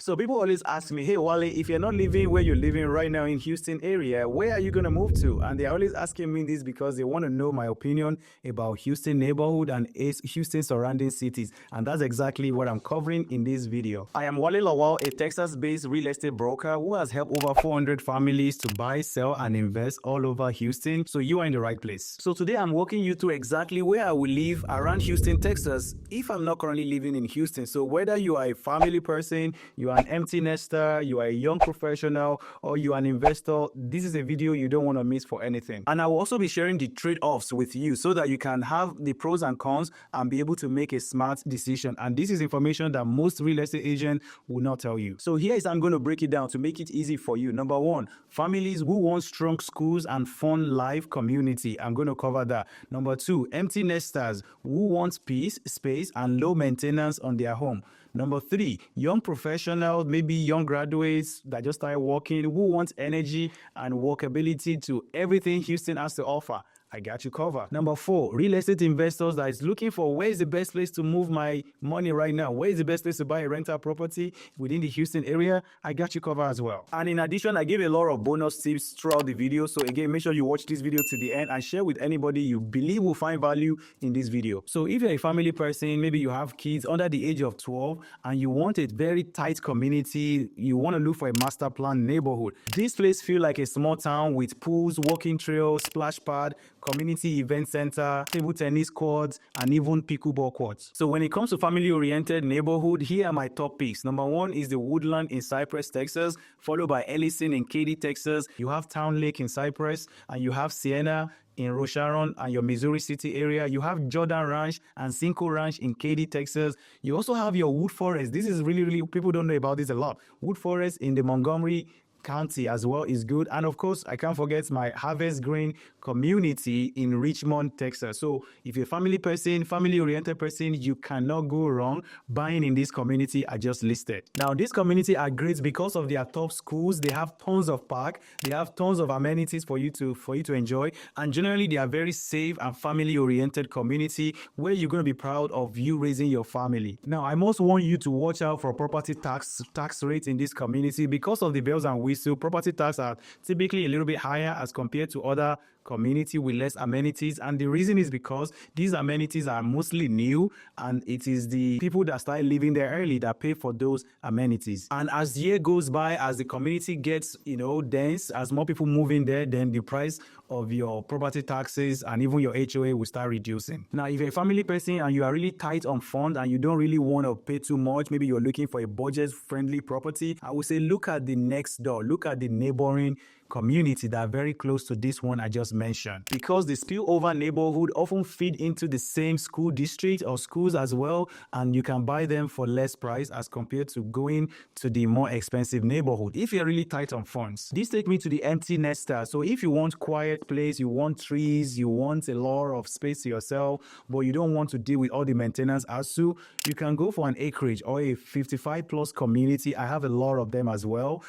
So people always ask me, hey, Wally, if you're not living where you're living right now in Houston area, where are you going to move to? And they're always asking me this because they want to know my opinion about Houston neighborhood and Houston surrounding cities. And that's exactly what I'm covering in this video. I am Wally Lawal, a Texas-based real estate broker who has helped over 400 families to buy, sell, and invest all over Houston. So you are in the right place. So today I'm walking you through exactly where I will live around Houston, Texas, if I'm not currently living in Houston. So whether you are a family person, you are an empty nester, you are a young professional, or you are an investor, this is a video you don't want to miss for anything. And I will also be sharing the trade-offs with you so that you can have the pros and cons and be able to make a smart decision. And this is information that most real estate agents will not tell you. So here is I'm going to break it down to make it easy for you. Number one, families who want strong schools and fun life community. I'm going to cover that. Number two, empty nesters who want peace, space, and low maintenance on their home. Number three, young professionals, maybe young graduates that just started working, who want energy and walkability to everything Houston has to offer. I got you covered. Number four, real estate investors that is looking for where is the best place to move my money right now? Where is the best place to buy a rental property within the Houston area? I got you covered as well. And in addition, I give a lot of bonus tips throughout the video. So again, make sure you watch this video to the end and share with anybody you believe will find value in this video. So if you're a family person, maybe you have kids under the age of 12 and you want a very tight community, you want to look for a master plan neighborhood. This place feels like a small town with pools, walking trails, splash pad, community event center, table tennis courts, and even pickleball courts. So when it comes to family-oriented neighborhood, here are my top picks. Number one is the Woodland in Cypress, Texas, followed by Ellison in Katy, Texas. You have Town Lake in Cypress, and you have Sienna in Rocharon and your Missouri City area. You have Jordan Ranch and Cinco Ranch in Katy, Texas. You also have your Woodforest. This is really, people don't know about this a lot. Woodforest in the Montgomery County as well is good. And of course, I can't forget my Harvest Green community in Richmond, Texas. So if you're a family person, family-oriented person, you cannot go wrong buying in this community I just listed. Now, this community are great because of their top schools. They have tons of park. They have tons of amenities for you to enjoy. And generally, they are very safe and family-oriented community where you're going to be proud of you raising your family. Now, I must warn you to watch out for property tax rates in this community because of the bells and whistles. Property tax are typically a little bit higher as compared to other community with less amenities, and the reason is because these amenities are mostly new and it is the people that start living there early that pay for those amenities. And as the year goes by, as the community gets dense, as more people move in there, then the price of your property taxes and even your HOA will start reducing. Now, if you're a family person and you are really tight on funds and you don't really want to pay too much, maybe you're looking for a budget-friendly property, I would say look at the next door, look at the neighboring community that are very close to this one I just mentioned, because the spillover neighborhood often feed into the same school district or schools as well, and you can buy them for less price as compared to going to the more expensive neighborhood if you're really tight on funds. This takes me to the empty nester. So if you want quiet place, you want trees, you want a lot of space to yourself, but you don't want to deal with all the maintenance hassle, you can go for an acreage or a 55 plus community. I have a lot of them as well,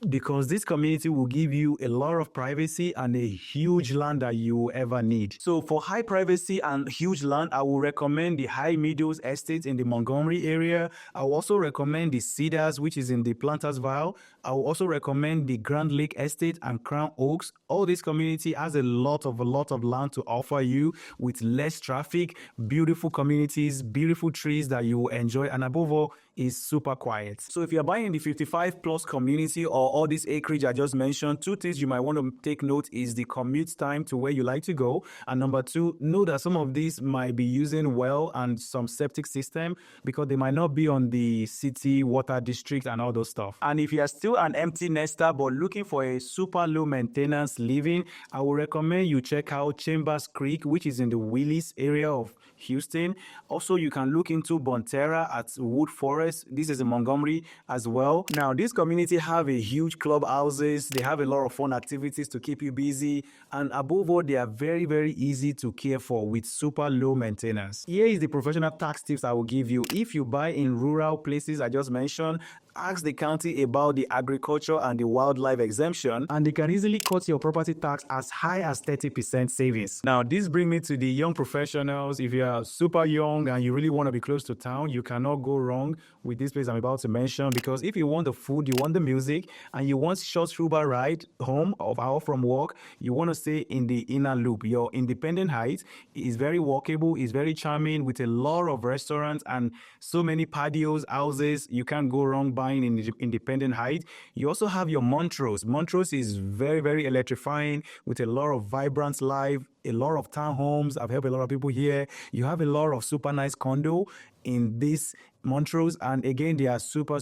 because this community will give you a lot of privacy and a huge land that you will ever need. So for high privacy and huge land, I will recommend the High Meadow Estates in the Montgomery area. I will also recommend the Cedars, which is in the Plantersville. I will also recommend the Grand Lake Estate and Crown Oaks. All this community has a lot of land to offer you with less traffic, beautiful communities, beautiful trees that you will enjoy, and above all, is super quiet. So if you're buying the 55 plus community or all this acreage I just mentioned, two things you might want to take note is the commute time to where you like to go. And number two, know that some of these might be using well and some septic system because they might not be on the city water district and all those stuff. And if you are still an empty nester but looking for a super low maintenance living, I would recommend you check out Chambers Creek, which is in the Willis area of Houston. Also, you can look into Bonterra at Woodforest. This is in Montgomery as well. Now, this community have a huge clubhouses. They have a lot of fun activities to keep you busy. And above all, they are very, very easy to care for with super low maintenance. Here is the professional tax tips I will give you. If you buy in rural places I just mentioned, ask the county about the agriculture and the wildlife exemption, and they can easily cut your property tax as high as 30% savings. Now, this brings me to the young professionals. If you are super young and you really want to be close to town, you cannot go wrong with this place I'm about to mention, because if you want the food, you want the music, and you want short Uber ride home or from work, you want to stay in the inner loop. Your Independent Heights is very walkable, is very charming, with a lot of restaurants and so many patios, houses. You can't go wrong buying in Independent Heights. You also have your Montrose. Montrose is very, very electrifying, with a lot of vibrant life, a lot of townhomes. I've helped a lot of people here. You have a lot of super nice condo in this Montrose, and again, they are super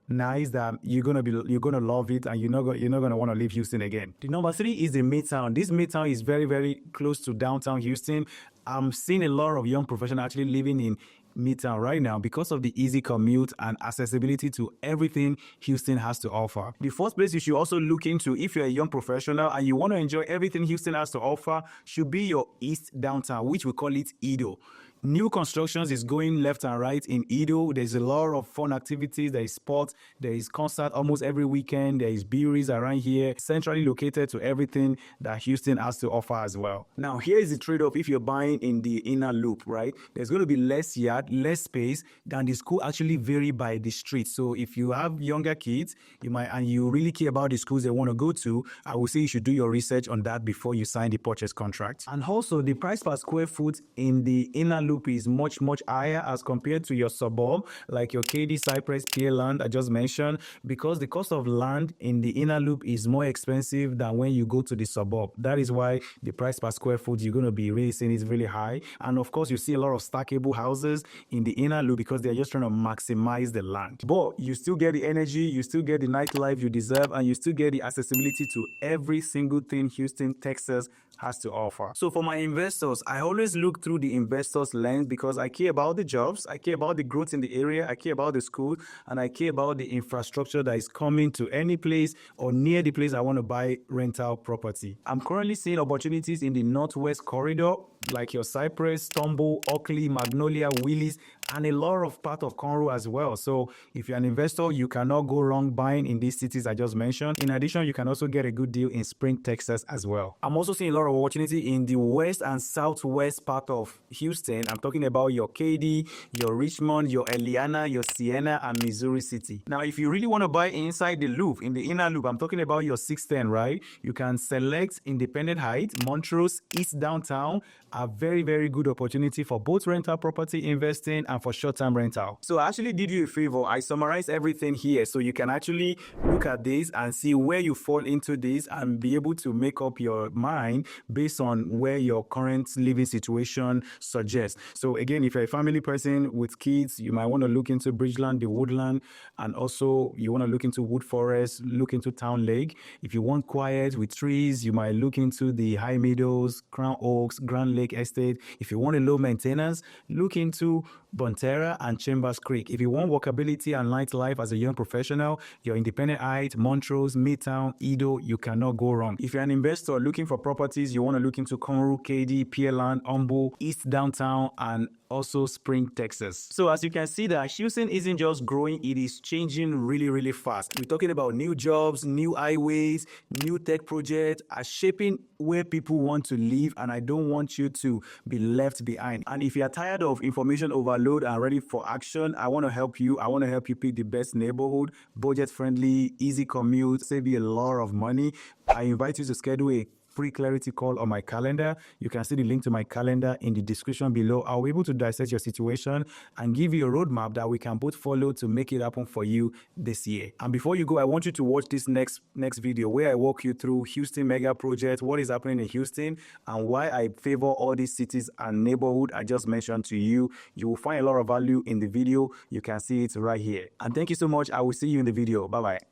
nice that you're gonna love it, and you're not gonna want to leave Houston again. The number 3 is the Midtown. This Midtown is very, very close to downtown Houston. I'm seeing a lot of young professionals actually living in Midtown right now because of the easy commute and accessibility to everything Houston has to offer. The first place you should also look into, if you're a young professional and you want to enjoy everything Houston has to offer, should be your East Downtown, which we call it EaDo. New constructions is going left and right in EaDo. There's a lot of fun activities. There is sports. There is concert almost every weekend. There is breweries around here, centrally located to everything that Houston has to offer as well. Now, here is the trade-off if you're buying in the inner loop, right? There's going to be less yard, less space, than the school actually vary by the street. So if you have younger kids, and you really care about the schools they want to go to, I would say you should do your research on that before you sign the purchase contract. And also, the price per square foot in the inner loop is much higher as compared to your suburb, like your KD, Cypress, Pearland I just mentioned, because the cost of land in the inner loop is more expensive than when you go to the suburb. That is why the price per square foot you're going to be really seeing is really high. And of course, you see a lot of stackable houses in the inner loop because they're just trying to maximize the land. But you still get the energy, you still get the nightlife you deserve, and you still get the accessibility to every single thing Houston, Texas has to offer. So for my investors, I always look through the investors lens because I care about the jobs, I care about the growth in the area, I care about the school, and I care about the infrastructure that is coming to any place or near the place I want to buy rental property. I'm currently seeing opportunities in the Northwest corridor, like your Cypress, Stumble, Oakley, Magnolia, Willis, and a lot of part of Conroe as well. So if you're an investor, you cannot go wrong buying in these cities I just mentioned. In addition, you can also get a good deal in Spring, Texas as well. I'm also seeing a lot of opportunity in the west and southwest part of Houston. I'm talking about your KD, your Richmond, your Eliana, your Sienna, and Missouri City. Now, if you really want to buy inside the loop, in the inner loop, I'm talking about your 610, right? You can select Independent Heights, Montrose, East Downtown, a very, very good opportunity for both rental property investing and for short-term rental. So I actually did you a favor. I summarized everything here so you can actually look at this and see where you fall into this and be able to make up your mind based on where your current living situation suggests. So again, if you're a family person with kids, you might want to look into Bridgeland, the Woodland, and also you want to look into Woodforest, look into Town Lake. If you want quiet with trees, you might look into the High Meadows, Crown Oaks, Grand Lake Estate. If you want a low maintenance, look into Bonterra and Chambers Creek. If you want walkability and nightlife as a young professional, your Independent Heights, Montrose, Midtown, EaDo, you cannot go wrong. If you're an investor looking for properties, you want to look into Conroe, KD, Pearland, Humble, East Downtown, and also Spring, Texas. So as you can see, that Houston isn't just growing, it is changing really fast. We're talking about new jobs, new highways, new tech projects are shaping where people want to live, and I don't want you to be left behind. And if you're tired of information overload and ready for action, I want to help you. I want to help you pick the best neighborhood, budget friendly, easy commute, save you a lot of money. I invite you to schedule a free clarity call on my calendar. You can see the link to my calendar in the description below. I'll be able to dissect your situation and give you a roadmap that we can both follow to make it happen for you this year. And before you go, I want you to watch this next video where I walk you through Houston mega project, what is happening in Houston, and why I favor all these cities and neighborhood I just mentioned to you. You will find a lot of value in the video. You can see it right here. And thank you so much. I will see you in the video. Bye-bye.